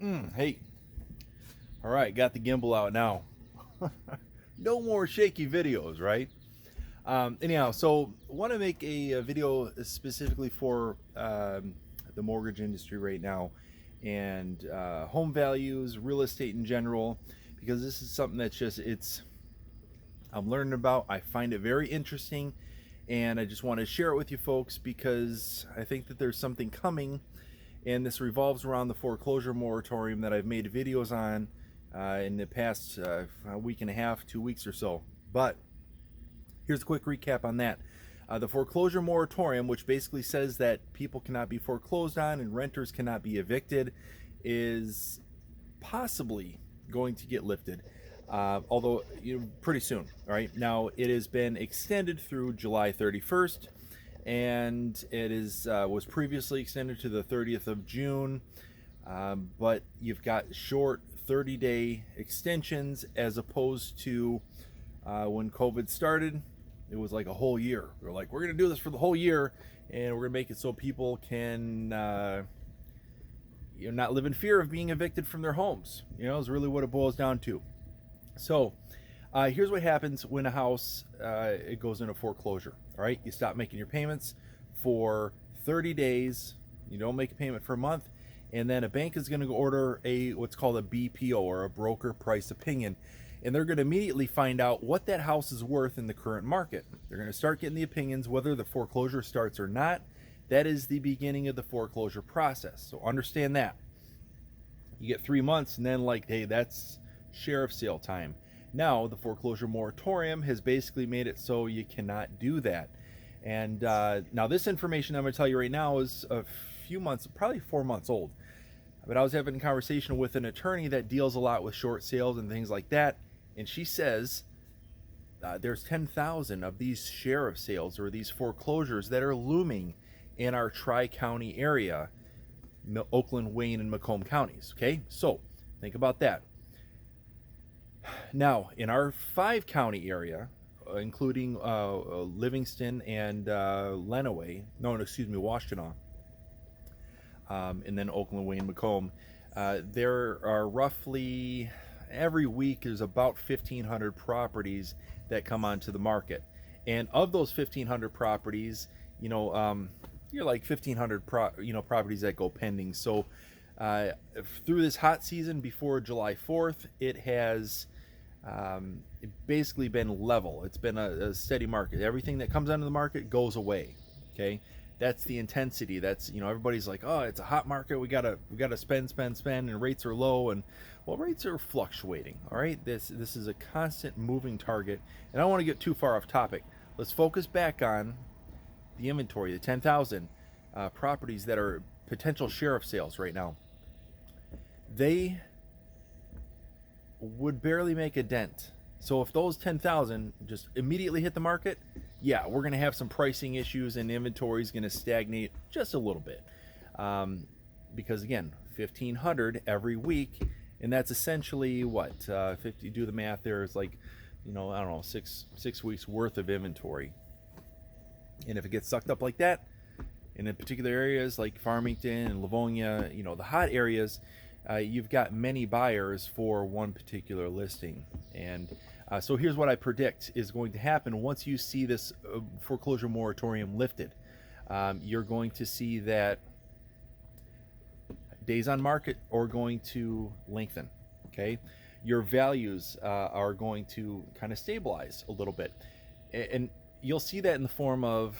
Hey, all right, got the gimbal out now. No more shaky videos, right? Anyhow, so want to make a video specifically for the mortgage industry right now and home values, real estate in general, because this is something that's I'm learning about. I find it very interesting, and I just want to share it with you folks because I think that there's something coming, and this revolves around the foreclosure moratorium that I've made videos on in the past week and a half, 2 weeks or so. But here's a quick recap on that. The foreclosure moratorium, which basically says that people cannot be foreclosed on and renters cannot be evicted, is possibly going to get lifted, although pretty soon. All right, now it has been extended through July 31st, and it was previously extended to the 30th of June. But you've got short 30-day extensions as opposed to when COVID started. It was like a whole year. We're like, we're going to do this for the whole year, and we're going to make it so people can not live in fear of being evicted from their homes. Is really what it boils down to. So here's what happens when a house it goes into foreclosure. All right, you stop making your payments for 30 days. You don't make a payment for a month, and then a bank is going to order what's called a BPO, or a broker price opinion, and they're going to immediately find out what that house is worth in the current market. They're going to start getting the opinions whether the foreclosure starts or not. That is the beginning of the foreclosure process. So understand that. You get 3 months, and then hey, that's sheriff sale time. Now the foreclosure moratorium has basically made it so you cannot do that. And now this information I'm going to tell you right now is a few months, probably 4 months old. But I was having a conversation with an attorney that deals a lot with short sales and things like that, and she says there's 10,000 of these sheriff sales or these foreclosures that are looming in our Tri-County area, Oakland, Wayne, and Macomb counties. Okay, so think about that. Now, in our 5-county area, including Livingston and Washtenaw, and then Oakland, Wayne, Macomb, there are roughly, every week there's about 1,500 properties that come onto the market. And of those 1,500 properties, you're like 1,500 properties that go pending. So through this hot season before July 4th, it has basically been level. It's been a steady market. Everything that comes onto the market goes away. Okay, that's the intensity. That's everybody's like, oh, it's a hot market. We gotta spend, and rates are low. And well, rates are fluctuating. All right, this is a constant moving target. And I don't want to get too far off topic. Let's focus back on the inventory, the 10,000 properties that are potential sheriff sales right now. They would barely make a dent. So if those 10,000 just immediately hit the market, yeah, we're going to have some pricing issues, and inventory is going to stagnate just a little bit. Because again, 1,500 every week, and that's essentially what 50. Do the math there. It's like, I don't know, six weeks worth of inventory. And if it gets sucked up like that, in particular areas like Farmington and Livonia, the hot areas, you've got many buyers for one particular listing. And so here's what I predict is going to happen once you see this foreclosure moratorium lifted. You're going to see that days on market are going to lengthen. Okay, your values are going to kind of stabilize a little bit, and you'll see that in the form of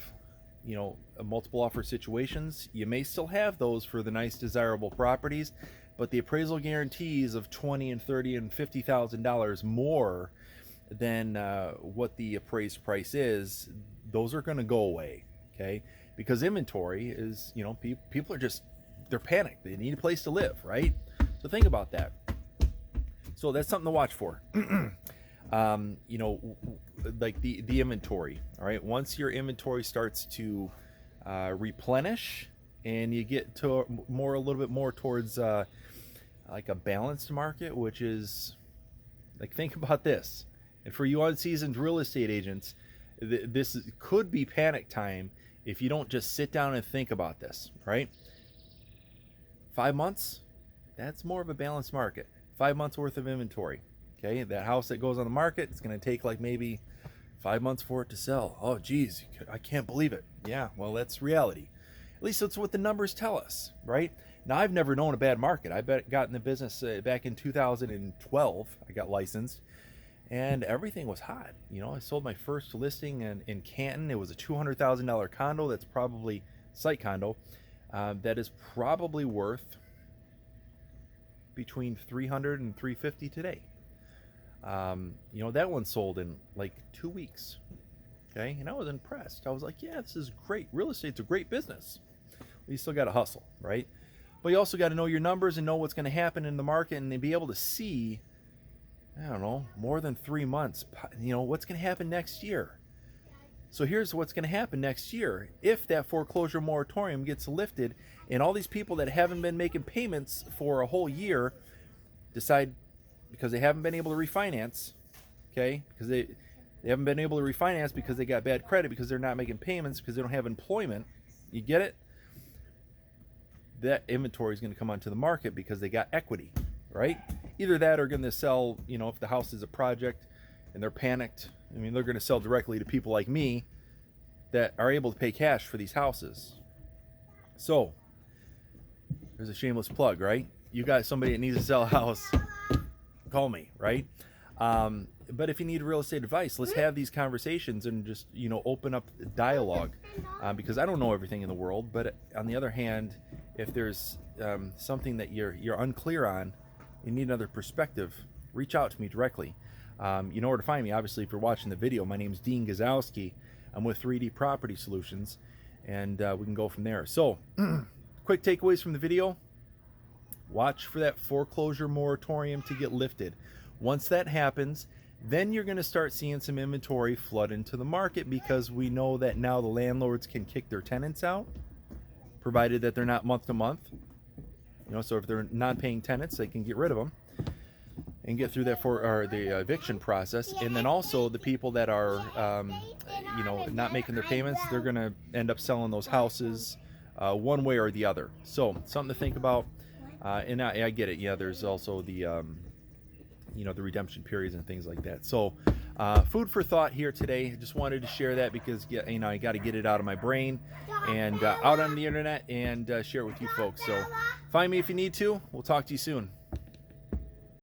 multiple offer situations. You may still have those for the nice desirable properties, but the appraisal guarantees of $20,000 and $30,000 and $50,000 more than what the appraised price is, those are going to go away. Okay, because inventory is, people are they're panicked. They need a place to live, right? So think about that. So that's something to watch for. Like the inventory. All right, once your inventory starts to replenish, and you get to a little bit more towards like a balanced market, which is like, think about this. And for you unseasoned real estate agents, this could be panic time if you don't just sit down and think about this, right? 5 months, that's more of a balanced market. 5 months worth of inventory. Okay, that house that goes on the market, it's going to take like maybe 5 months for it to sell. Oh geez, I can't believe it. Yeah, well, that's reality. At least that's what the numbers tell us, right? Now, I've never known a bad market. I got in the business back in 2012. I got licensed, and everything was hot. You know, I sold my first listing in Canton. It was a $200,000 condo. That's probably site condo. That is probably worth between $300 and $350 today. You know, that one sold in like 2 weeks. Okay, and I was impressed. I was like, yeah, this is great. Real estate's a great business. You still got to hustle, right? But you also got to know your numbers and know what's going to happen in the market and be able to see, I don't know, more than 3 months, you know, what's going to happen next year. So here's what's going to happen next year. If that foreclosure moratorium gets lifted and all these people that haven't been making payments for a whole year decide, because they haven't been able to refinance, okay, because they haven't been able to refinance because they got bad credit, because they're not making payments, because they don't have employment, you get it? That inventory is going to come onto the market because they got equity, right? Either that or going to sell, you know, if the house is a project and they're panicked, I mean, they're going to sell directly to people like me that are able to pay cash for these houses. So there's a shameless plug, right? You got somebody that needs to sell a house, call me, right? But if you need real estate advice, let's have these conversations and just, you know, open up dialogue, because I don't know everything in the world. But on the other hand, if there's something that you're unclear on, you need another perspective, reach out to me directly. You know where to find me. Obviously, if you're watching the video, my name is Dean Gazowski. I'm with 3D Property Solutions, and we can go from there. So, quick takeaways from the video. Watch for that foreclosure moratorium to get lifted. Once that happens, then you're going to start seeing some inventory flood into the market, because we know that now the landlords can kick their tenants out, provided that they're not month to month. You know, so if they're non-paying tenants, they can get rid of them and get through that the eviction process. And then also the people that are, you know, not making their payments, they're going to end up selling those houses one way or the other. So something to think about. And I get it. Yeah, there's also the you know, the redemption periods and things like that. So food for thought here today. Just wanted to share that because, you know, I got to get it out of my brain and out on the internet and share it with you folks. So find me if you need to. We'll talk to you soon.